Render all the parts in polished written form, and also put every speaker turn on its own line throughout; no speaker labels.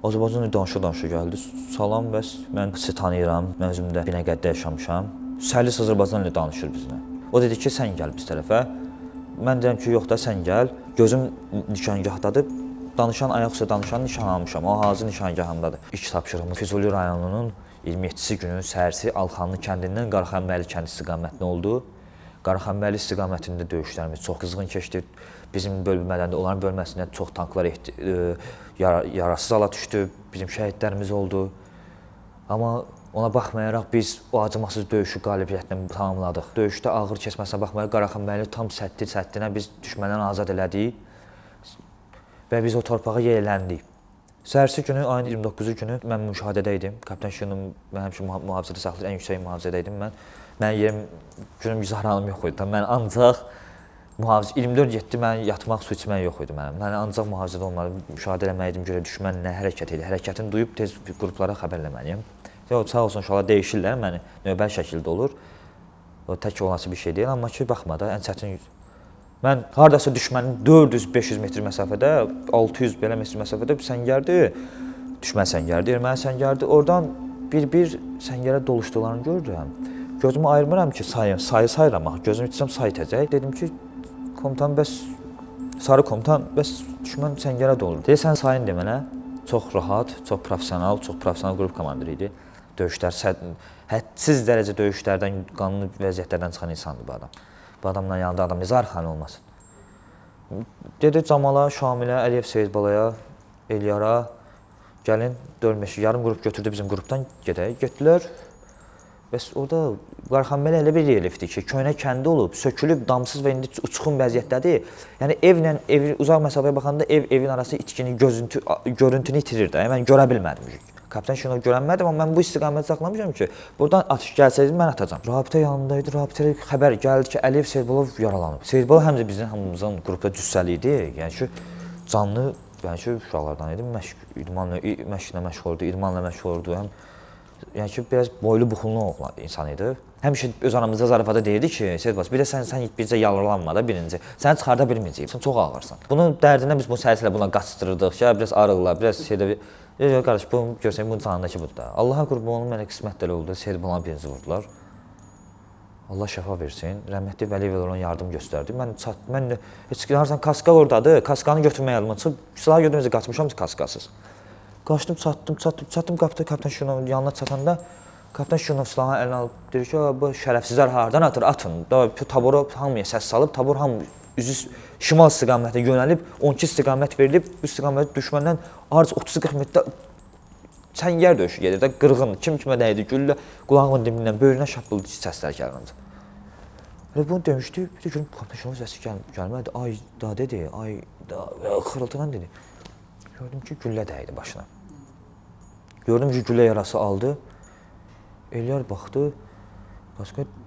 Azərbaycanca danışa-danışa gəldi. Salam, bəs mən sizi tanıyıram, mən özüm də Binəqədidə yaşamışam. Səlis Azərbaycanca danışır bizlə. O dedi ki, sən gəl biz tərəfə. Mən deyirəm ki, yox da sən gəl. Gözüm nişangahdadır. Danışan ayaqüstə danışan nişan almışam. O hazır nişangahımdadır. İlk tapşırığım Füzuli rayonunun 27-ci günü səhərsi Alxanlı kəndindən Qaraxanbəyli kəndi istiqamətində oldu. Qaraxanbəyli istiqamətində döyüşlərimiz çox qızğın keçdi. Bizim bölmədən də onların bölməsində çox tanklar yarasız hala düşdü. Bizim şəhidlərimiz oldu. Amma ona baxmayaraq biz o acımasız döyüşü qalibiyyətlə tamamladıq. Döyüşdə ağır keçməsinə baxmayaraq Qaraxanbəyli tam səddinə biz düşməndən azad elədik və biz o torpağa yiyələndik. Səhərsi günü, ayın 29-cu günü mən müşahidədə idim. Kapitan Şirin mən həmişə mühafizədə saxlayır, ən yüksək mühafizədə idim mən. Mənim yerim, günüm güzəranım yox idi. Mən ancaq 24-7 mən yatmaq, su içmək yox idi mənim. Mən ancaq mühafizədə olmalı, müşahidə eləməliydim, görə düşmən nə hərəkət edir. Hərəkətini duyub tez qruplara xəbər eləməliyim. Sağ olsun, uşaqlar dəyişirlər, məni növbəli şəkildə olur. O tək olası bir şey deyil, amma ki, baxma da, ən çətin. Mən haradasa düşmənin 400-500 metr məsafədə, 600 belə metr məsafədə bir səngərdir, düşmən səngərdir, erməni səngərdir. Oradan bir səngərə doluşduqlarını gördüm. Gözümü ayırmıram ki, sayı sayıram, gözüm içsəm say təcək. Dedim ki, komutan, bəs, sarı komutan, bəs düşmən səngərə dolur. Deyəsən sayın demənə, çox rahat, çox professional qrup komandiri idi. Döyüşlər, hədsiz dərəcə döyüşlərdən, qanlı vəziyyətlərdən çıxan insandır bu adam. Bu adamla yanında adam nizar xani olmasın. Dedi Camala, Şamilə, Əliyev Seyidbalaya, Eliyara, gəlin 4-5 yarım qrup götürdü bizim qrupdan, gedək. Getdilər. Bəs orada Qaraxanbəyli elə bir relifdir ki, köhnə kəndi olub, sökülüb, damsız və indi uçqun vəziyyətdədir. Yəni evlə uzaq məsafəyə baxanda evin arası içkini, görüntünü itirir də. Mən görə bilmədim. Kapitan Şinov görənmədim, amma mən bu istiqaməti saxlamışam ki, buradan atış gəlsəydi mən atacam. Rabitə yanındaydı, Rabitədə xəbər gəldi ki, Əliyev Seyidbalov yaralanıb. Seyidbalov həm də bizim hamımızın qrupda cüssəli idi, yəni ki, canlı, yəni ki, uşaqlardan idi, məşqlə məşğul olurdu, idmanla məşğul olurdu. Yəni ki, biraz boylu buxunlu insan idi. Həmişə öz aramızda zarafata deyirdi ki, Seyidbalov, bir də sən bircə yaralanma da birinci, səni çıxarda bilməyəcəyim, sən çox ağırsan. Bunun dərdinə biz bu səlsilə buna qaçdırırdıq ki, biraz arıqla, biraz şeydə qardaş, bu görsək, bunun canındakı budur da. Allaha qurban olun, mənə qismətləri oldu, Seyidbalona birinci vurdular. Allah şəfa versin, rəhmətli Vəliyev ona yardım göstərdi. Mən heç harsan kaska oradadır, kaskanı götürməyə yadıma çıxıb, silah götürməyəcə qaçmışam ki, kaskasız. Qaçdım, çatdım qapıda Kapitan Şinovun yanına çatanda, Kapitan Şinov silahını əlinə alıb, deyir ki, bu şərəfsizlər hardan atır, atın. Tabora hamıya səs salıb, tabor hamı üzü şimal istiqamətə yönəlib, 12 istiqamət verilib, bu istiqamət düşməndən arz 30-40 metrdə səngər döyüşü gedir də, qırğın, kim kimə dəydi, güllə, qulağımın dibindən, böyrünə şapıldı səslər gəlir. Bunu demişdi, bir də görüm, Kapitan Şinovun səsi gəlmədi, ay da dedi, ay da, xırıltıdan dedi. Gördüm ki, güllə dəydi başına. Gördüm ki, güllə yarası aldı. Eliyar baxdı,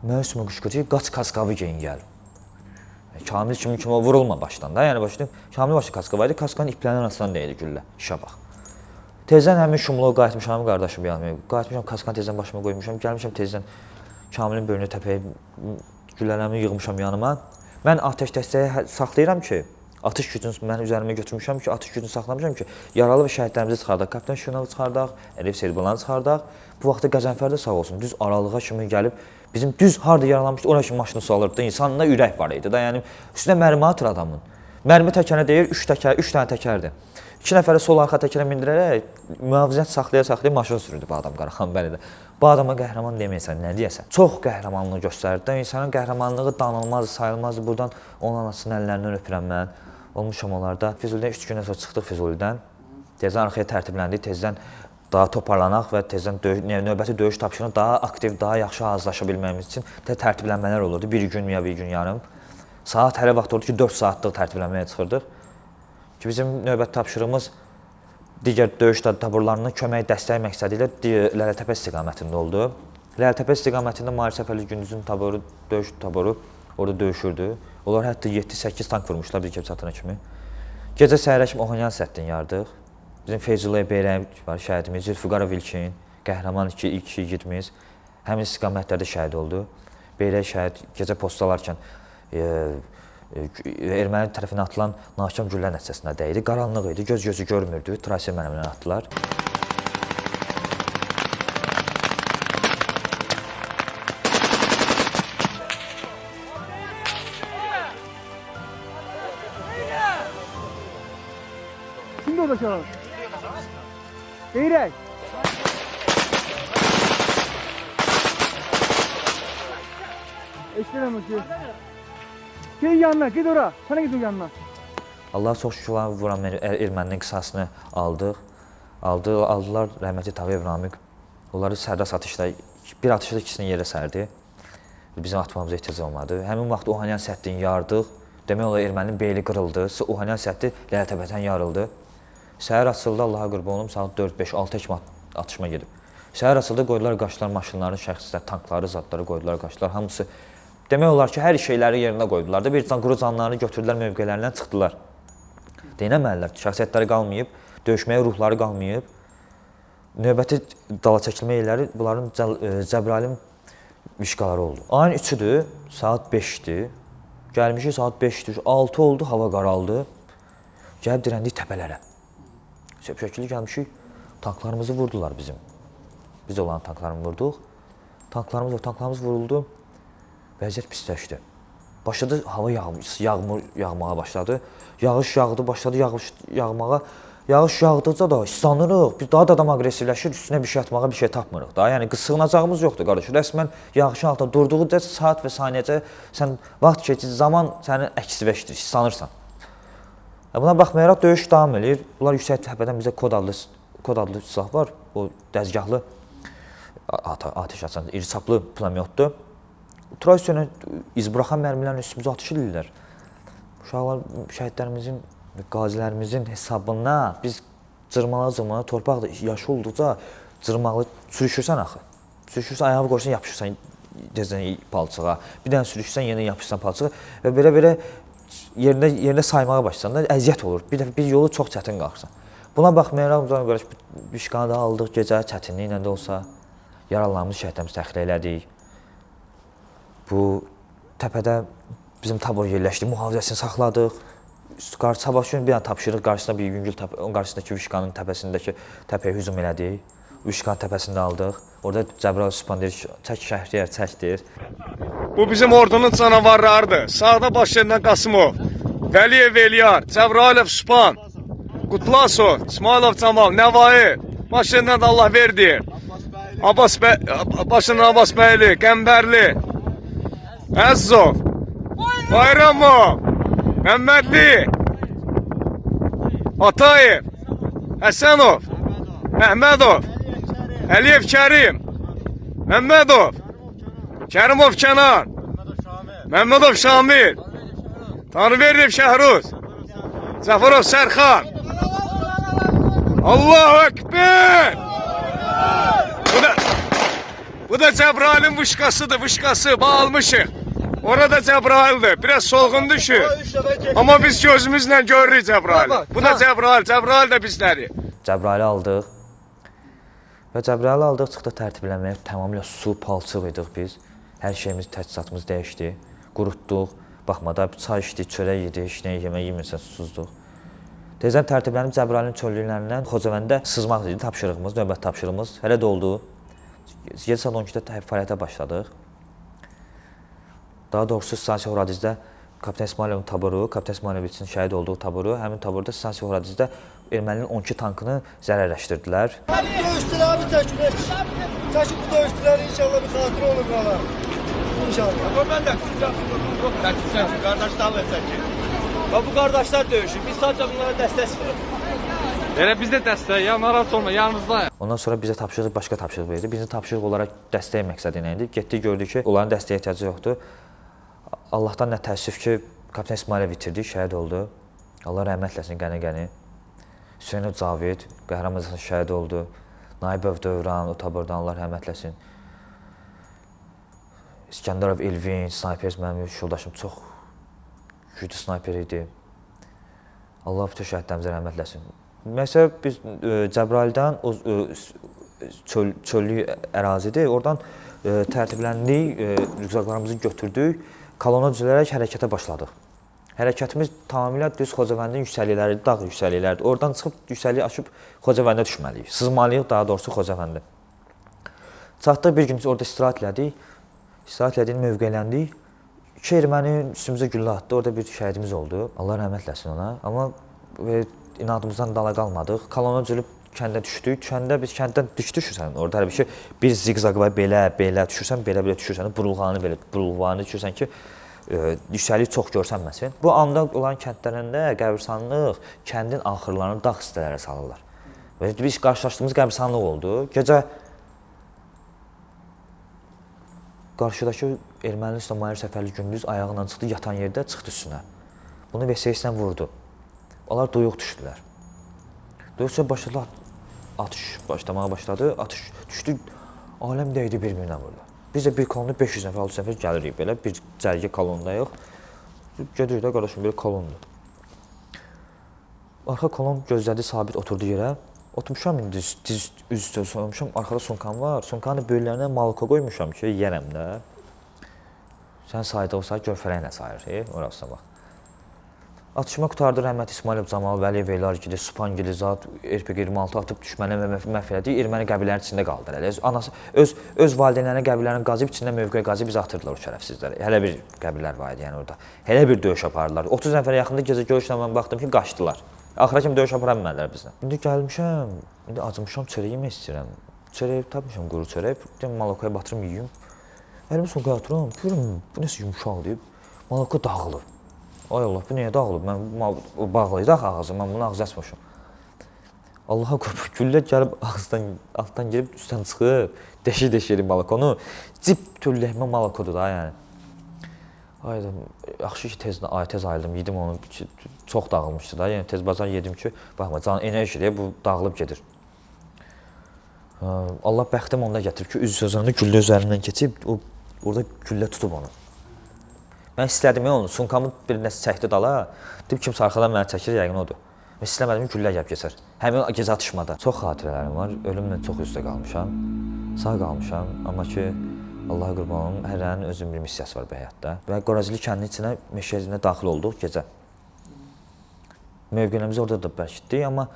mənə üstümə qışqırdı, qaç kaskavı geyin gəl. Kamil kimə vurulma başdan da, yəni başlayıb, Kamil başı kaskavaydı, kaskanın iplərinin arasından dəydi güllə, işə bax. Tezdən həmin şumluğa qayıtmışam, qardaşım yanıma, qayıtmışam, kaskanı tezdən başıma qoymuşam, gəlmişəm tezdən Kamilin böyrünü təpəyə güllələrimi yığmışam yanıma. Mən atəş dəstəyi saxlayıram ki, atış gücünü mən üzərimə götürmüşəm ki, atış gücünü saxlamışam ki, yaralı və şəhidlərimizi çıxardaq, Kapitan Şinovu çıxardaq, Əliyev Seyidbalanı çıxardaq. Bu vaxtda Qəzənfər də sağ olsun, düz aralığa kimi gəlib, bizim düz harada yaralanmışdı, oraya kimi maşını salırdı, insanında ürək var idi da, yəni üstünə mərmi atır adamın. Mərmi təkərinə deyir, 3 dənə təkərdir. 2 nəfəri sol arxa təkərə mindirərək, mühafizət saxlaya maşın sürürdü bu adam Qaraxanbəylidə. Bu adama qəhrəman deməyəsən, nə deyəsən? Çox qəhrəmanlıq göstərdi də, insanın qəhrəmanlığı danılmazdı, sayılmazdı. Buradan onun anasının əllərindən öpürəm mən. Olmuşam onlarda. Füzulidən 3 gündən sonra çıxdıq Füzulidən. Tezdən arxaya tərtibləndik, tezdən daha toparlanaq və tezdən növbəti döyüş tapşırığına daha aktiv, daha yaxşı hazırlaşa bilməyimiz üçün tərtiblənmələr olurdu. Bir gün ya bir gün yarım. Saat hələ vaxt oldu ki, 4 saatlıq tərtiblənməyə çıxırdıq. Ki bizim növbəti tapşırığımız digər döyüş taborlarına kömək dəstək məqsədi ilə Lələtəpə istiqamətində oldu. Lələtəpə istiqamətində Mahir Səfərli Gündüzün taboru, döyüş taboru orada döyüşürdü. Onlar hətta 7-8 tank vurmuşlar bir kez çatana kimi. Gecə səhərə kimi Ohanyan səddini yardıq. Bizim Feyzullay Beyrəm var, şəhidimiz, Zülfüqarov İlkin, qəhrəman ilk yiğidimiz. Həmin istiqamətlərdə şəhid oldu. Beyrək şəhid gecə postalarkən erməni tərəfindən atılan nahkam güllə nəticəsində dəydi. Qaranlıq idi, göz gözü görmürdü. Traser mərmilərini atdılar.
Şimdi orada çalalım. Eğrek. Eştirem ki. Gel yanına, git ora. Sana git o yanına.
Allah çox şükür vuran erməninin qisasını aldılar rəhmətli Tağıyev Namiq. Onları sərdas atışda, bir atışda ikisini yerə sərdi. Bizim atmamıza ehtiyac olmadı. Həmin vaxt Ohanyan səddini yardıq. Demək olar erməninin beyli qırıldı. Ohanyan səddi lələtəbətən yarıldı. Səhər açıldı, Allaha qurban olum, saat 4-5-6 kimi atışma gedib. Səhər açıldı, qoydular qaçdılar maşınların, şəxslər, tankları, zadları qoydular qaçdılar. Hamısı demək olar ki, hər şeyləri yerinə qoydular da. Bir can quru canlarını götürdülər, mövqelərindən çıxdılar. Deyinəməlilər, şəxsiyyətləri qalmayıb, döyüşməyə ruhları qalmayıb. Növbəti dala çəkilmə yerləri bunların Cəbrayılın vişqaları oldu. Ayın 3-üdür, saat 5-dir. Gəlmişik saat 5-dir, 6 oldu, hava qaraldı. Gəlib dirəndik təpələrə. Şəkilli gəlmişik, tanklarımızı vurdular bizim. Biz olan tanklarını vurduq. Tanklarımız vuruldu. Vəziyyət pisləşdi. Başladı hava yağmur yağmağa başladı. Yağış yağdı, başladı yağış yağmağa. Yağış yağdıqca da islanırıq. Biz daha da adam aqressivləşir, üstünə bir şey atmağa bir şey tapmırıq da. Yəni qısığınacağımız yoxdur qardaş. Rəsmən yağışın altında durduğuca saat və saniyəcə sən vaxt keçir, zaman səni əksivləşdirir, islanırsan. Buna baxmayaraq döyüş davam edir. Bunlar yüksək təpədən bizə kod adlı silah var. O dəzgahlı atəş açan iri çaplı pulemyotdur. Traysiyona iz buraxan mərmilərin üstümüzə atış edirlər. Uşaqlar, şəhidlərimizin, qazilərimizin hesabına biz cırmala torpaq da yaşı olduqca cırmaqlı sürüşürsən axı. Sürüşürsən, ayağı qoyursan, yapışırsan dezinə palçığa. Bir dənə sürüşürsən, yenə yapışırsan palçığa və belə yerində saymağa başlasan da əziyyət olur. Bir yolu çox çətin qalxırsan. Buna baxmayaraq, Vişqanı da aldıq, gecə çətinliklə də olsa yaralanmış şəhidlərimizi təxliyə elədik. Bu təpədə bizim tabor yerləşdi, mühafizəsini saxladıq. Sabah gün bir dənə tapşırıq, qarşısında bir yüngül onun qarşısındakı Vişqanın təpəsindəki təpəyə hücum elədik. Vişqanın təpəsində aldıq. Orada Cəbrayıl Sübhan deyir, çək Şəhriyar, çəkdir.
Bu bizim ordunun canavarlarıdır. Sağda başlayan Qasımov, Vəliyev Eliyar, Cəbrayılov Sübhan, Qutlasov, İsmailov Camal, Nəvai, başlayan da Allah verdi. Başlayan Abbas bəyli, Qəmbərli, Əzzov, Bayramov, Məmmədli, Atayev, Həsənov, Əhmədov, Əliyev Kərim, Məmmədov, Kərimov Kənan, Məmmədov Şamil, Tanrıverdiyev Şəhruz, Cəfərov Sərxan. Allahu Ekber! Bu da Cəbrayılın vışqasıdır, vışqası, bağalmışıq. Orada Cəbrayıldır, biraz solğun düşür. Amma biz gözümüzlə görürük Cəbrayılı. Bu da Cəbrayıl da bizləri.
Cəbrayılı aldıq. Və Cəbrayılı aldıq, çıxdıq tərtibləməyə. Tamamilə su, palçıq idik biz. Hər şeyimiz, təchizatımız dəyişdi. Qurutduq. Baxmada çay içdik, çörək yedik, yemək yemirsən, susuzduq. Tezdən tərtiblənib Cəbrayılın çöllüklərindən Xocavəndə sızmaq idi tapşırığımız, növbət tapşırığımız. Hələ də oldu. 7 saat 12-də fəaliyyətə başladıq. Daha doğrusu stansiya Horadizdə Kapitan İsmailovun taboru, Kapitan İsmailoviçin şəhid olduğu taboru, həmin taborda stansiya Horadizdə erməninin 12 tankını zərərləşdirdilər.
Döyüşdülər abi çəkilək. Çəkib bu döyüşdülər inşallah bir xatirə olur qala. İnşallah.
Ama ben de yok çəkilsən, qardaşlarla çəkil. Və bu qardaşlar döyüşür. Biz sadəcə bunlara dəstək veririk.
Elə biz də dəstək, ya narahat olma, yanınızdayıq.
Ondan sonra bizə tapşırıq, başqa tapşırıq verdi. Birinci tapşırıq olaraq dəstək məqsədi ilə idi. Getdik, gördük ki, onların dəstəyə ehtiyacı yoxdur. Allahdan nə təəssüf ki, Kapitan İsmailov itirdik, şəhid oldu. Allah rəhmət eləsin qəni-qəni. Hüseynov Cavid, qəhrəmanımız şəhid oldu. Naibov Dövran, o tabordan Allah rəhmət eləsin. İskəndərov Elvin, snayper mənim yoldaşım çox güclü snayper idi. Allah bütün şəhidlərimizə rəhmət eləsin. Məsələn, biz Cəbrayıldan o çöllük ərazidir, oradan tərtibləndik, rüqzaqlarımızı götürdük, kolona düzələrək hərəkətə başladıq. Hərəkətimiz tamamilə düz Xocavəndin yüksəklikləri, dağ yüksəklikləridir. Oradan çıxıb yüksəkliyi aşıb Xocavəndə düşməliyik. Sızmalıyıq daha doğrusu Xocavəndə. Çatdıq bir gün orada istirahət elədik. İstirahət elədik, mövqeləndik. 2 erməni üstümüzə güllə atdı. Orada bir şəhidimiz oldu. Allah rəhmət eləsin ona. Amma inadımızdan dala qalmadıq. Kolona cülüb kəndə düşdük. Düşəndə biz kənddən düşürsən. Orada hər bir şey bir ziqzaq var, belə düşürsən, belə düşürsən. Burulğanı düşürsən ki, yüksəklik çox görsənməsin. Bu anda olan kəndlərində qəbirstanlıq kəndin axırlarını dağ hissələrə salırlar. Və biz qarşılaşdığımız qəbirstanlıq oldu. Gecə qarşıdakı erməni İsmail Səfərli gündüz ayağından çıxdı, yatan yerdə çıxdı üstünə. Bunu VSS-lə vurdu. Onlar duyuq düşdülər. Duyuqca başladılar, atış başlamağa başladı, atış düşdü, aləm dəydi bir-birinə burada. Biz də bir kolonda 500 nəfər, 600 nəfər gəlirik belə, bir cərgə kolondayıq. Gedirik də qardaşım, bir kolondur. Arxa kolon gözlədi, sabit oturdu yerə. Oturmuşam indi, diz üstə soyulmuşam, arxada sumkam var. Sumkanın böyrlərinə malko qoymuşam ki, yeyərəm də. Sən sayda olsa, görfələklə sayır, orasına bax. Atışma qutardı rəhmət İsmailov Camal, Vəliyev Elargili, Supangili, Zat, RPG-26 atıb düşmənə məhv elədi. Erməni qəbilələrinin içində qaldılar. Anası öz valideynlərinə qəbilələrinin qazıb içində mövqe qazıb bizi atırdılar o şərəfsizləri. Hələ bir qəbilələr var idi yəni orada. Hələ bir döyüş apardılar. 30 nəfərə yaxında gecə görüşlə mən baxdım ki, qaçdılar. Axıra kimi döyüş apara bilmədilər bizlə. İndi gəlmişəm, indi acımışam, çörək yemək istəyirəm. Çörək tapmışam, quru çörək. Deyim malakaya batırım yeyim. Əlimi soğuğa atıram, görüm bu nəsə yumşaq deyib. Malaka dağılıb. Ay Allah, bu niyə dağılıb? Mən bağlıydı axı ağzı, mən bunu ağzı açmışam. Allaha qurban, güllə gəlib ağızdan, altdan girib üstdən çıxıb, deşir malakonu. Cip tülləhmə malakodur da yəni. Aydım, yaxşı ki tez ayıldım, yedim onu, çox dağılmışdı da, yəni tez bazar yedim ki, baxma, can enerjidir, bu dağılıb gedir. Allah bəxtim onda gətirib ki, üz sözünü güllə üzərindən keçib, orada güllə tutub onu. Mən istədim onu, sumkamı bir nəsə çəkdi dala, deyib kimsə arxadan mənə çəkir, yəqin odur. Mən istəmədim ki, güllə gəlib keçər. Həmin gecə atışmada. Çox xatirələrim var, ölümlə çox üstə qalmışam, sağ qalmışam, amma ki, Allaha qurban olum, hər rənin özünün bir missiyası var bu həyatda. Və Qorazili kəndinin içinə, meşəyə daxil olduq gecə. Mövqelərimizi orada da bərkitdik, amma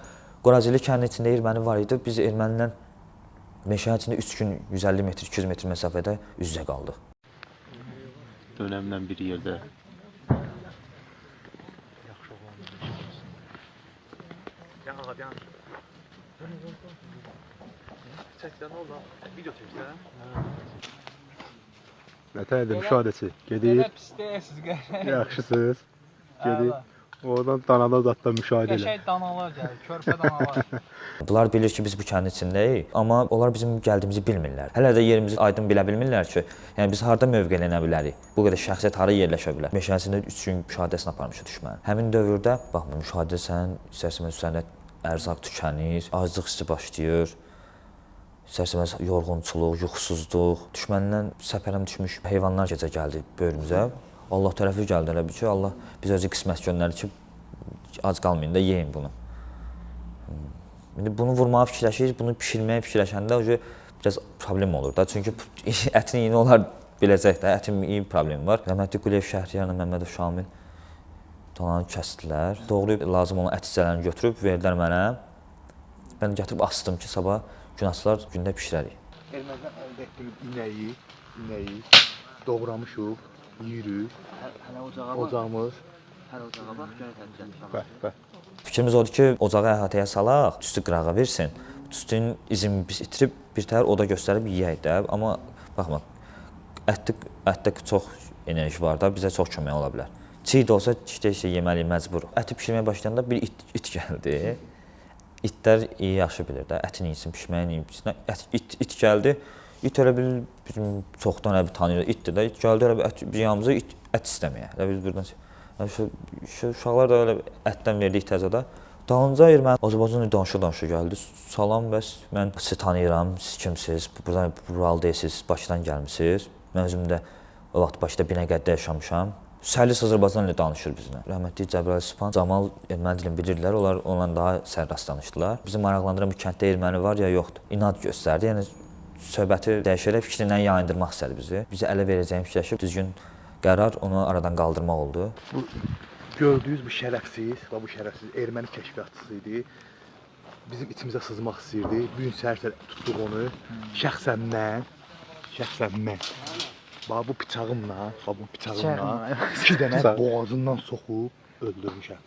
Qorazili kəndinin içində erməni var idi. Biz ermənindən meşənin içində 3 gün 150 metr, 200 metr məsafədə üz-üzə qaldıq.
Dönəmlə bir yerdə.
Çəkdən oldu, video çəksən.
Nətərdir müşahidəçi? Gedir. Yaxşısınız. Gedir. Oradan danalı zatda müşahidə elə.
Qəşəng danalar gəlir, körpə danalar.
Bunlar bilir ki, biz bu kəndin içindəyik, amma onlar bizim gəldiyimizi bilmirlər. Hələ də yerimizi aydın bilə bilmirlər ki, yəni biz harda mövqelənə bilərik, bu qədər şəxsiyyət hara yerləşə bilər. Meşəsində 3 gün müşahidəsini aparmışıq düşmənin. Həmin dövrdə, baxma, müşahidə sən, istərsəməz üzərində ərzaq tükənir, aclıq hissi başlayır, istərsəməz yorğunçuluq, yuxusuzluq. Düşməndən səpərəm düşmüş heyvanlar gecə gəldi böyrümüzə. Allah tərəfi gəldi elə bir ki, Allah bizə özü qismət göndərdi ki, ac qalmayın da, yeyin bunu. İndi bunu vurmağa fikirləşirik, bunu pişirməyə fikirləşəndə biraz problem olur da. Çünki ətin yeni olar biləcək də, ətin iyi problemi var. Rəhmətli Quliyev Şəhriyarla Məmmədov Şamil dananı kəsdilər. Doğrayıb lazım olan ət hissələrini götürüb verdilər mənə. Mən gətirib asdım ki, sabah gün açılar, gündə pişirərik.
Ermənidən əldə etdiyimiz inəyi doğramışıq, yeyirik.
Hələ ocağa bax.
Ocağımız.
Hələ ocağa bax, görə təmizləmişəm.
Bəh.
Fikrimiz odur ki, ocağı əhatəyə salaq, tüstü qırağa versin. Tüstünün izini biz itirib bir təhər oda göstərib yeyək də. Amma baxma, ətdə çox enerji var da, bizə çox kömək ola bilər. Çiğ də olsa işdə yeməli məcbur. Əti pişirməyə başlayanda bir it gəldi. İtlər iyi yaxşı bilir də, ətin iyisin, pişməyin iyisin. İt gəldi. İt elə bil bizim çoxdan elə bir tanıyır. İtdir də, it gəldi elə bir yanımıza ət istəməyə. Elə biz buradan uşaqlar da elə ətdən verdik təzədə. Dalınca erməni Azərbaycan danışa gəldi. Salam, bəs mən sizi tanıyıram, siz kimsiniz? Buradan rural deyilsiniz, Bakıdan gəlmisiniz. Mən özüm də o vaxt Bakıda Binəqədidə yaşamışam. Səlis Azərbaycan ilə danışır bizlə. Rəhmətli Cəbrayıl Sübhan, Camal erməni dilini bilirdilər, onlar onunla daha sərrast danışdılar. Bizi maraqlandıran bu kənddə erməni var ya yoxdur. İnad göstərdi, yəni söhbəti dəyişərək fikrindən yayındırmaq istədi bizi. Bizi ələ verəcəyini fikirləşib düzgün qərar onu aradan qaldırmaq oldu.
gördüyünüz bu şərəfsiz, və bu şərəfsiz erməni kəşfiyyatçısı idi. Bizim içimizə sızmaq istəyirdi. Bu gün səhər tutduq onu. Şəxsən mən. Bax bu bıçağımla, 2 dənə boğazından soxub öldürmüşəm.